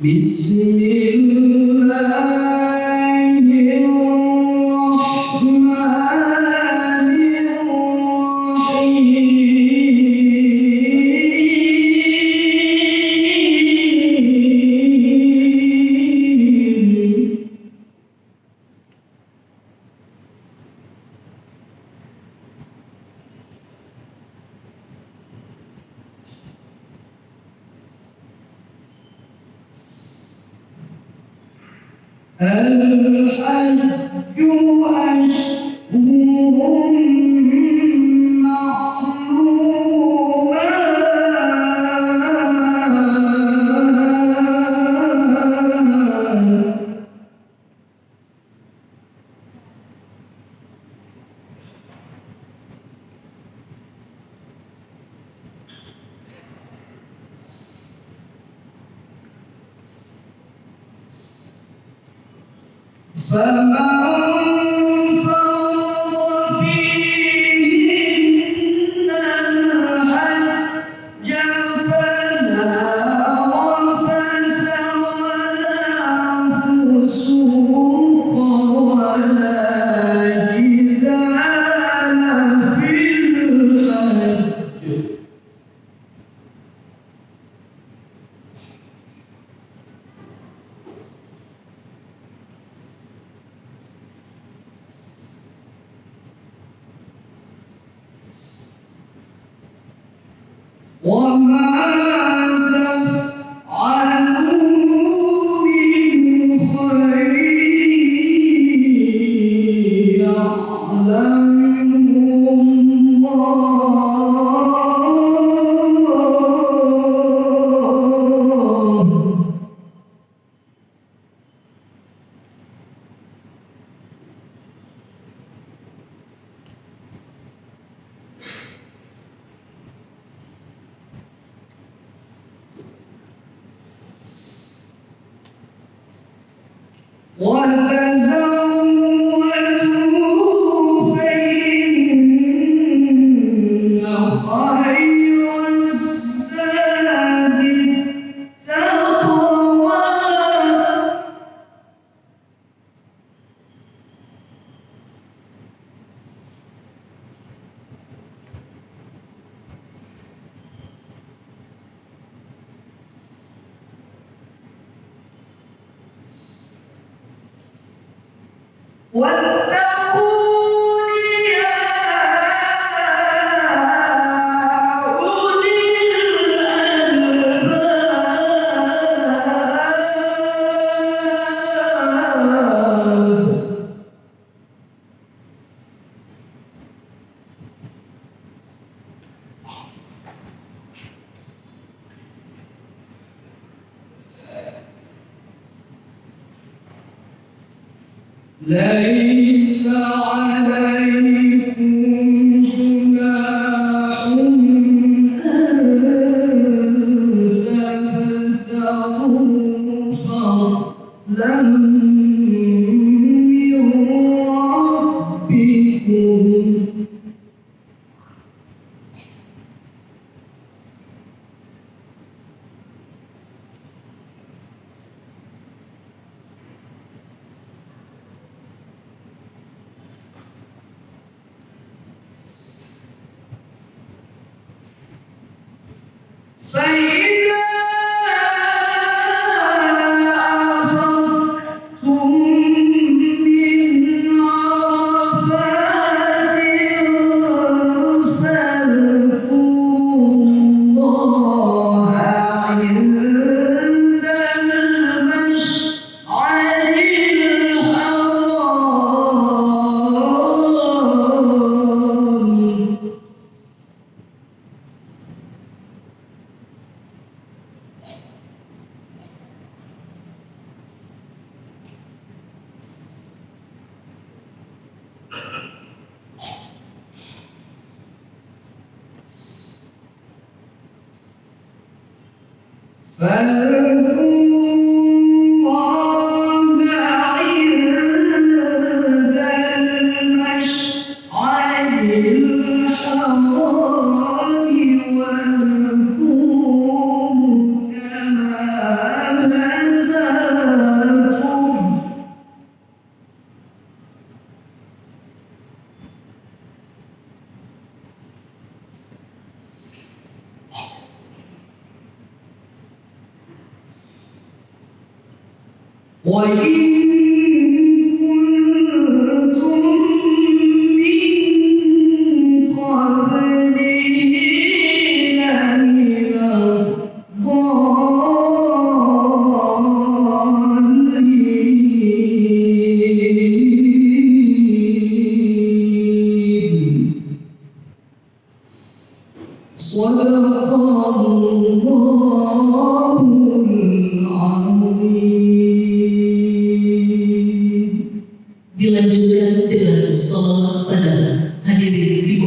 بسم الله الرحمن الرحيم الحج أشهر معلومات فمن فرض فيهن الحج فلا رفث ولا فسوق ولا جدال في الحج وما تفعلوا من خير يعلمه الله وتزودوا فإن خير الزاد التقوى واتقون يا أولي الألباب ليس عليكم جناح أن تبتغوا فضلا من ربكم فإذا أفضتم من عرفات فاذكروا الله عند المشعر الحرام فاذكروا الله عند المشعر الحرام واذكروه كما هداكم صدق الله العظيم. Dilanjutkan dengan sholawat pada hadirin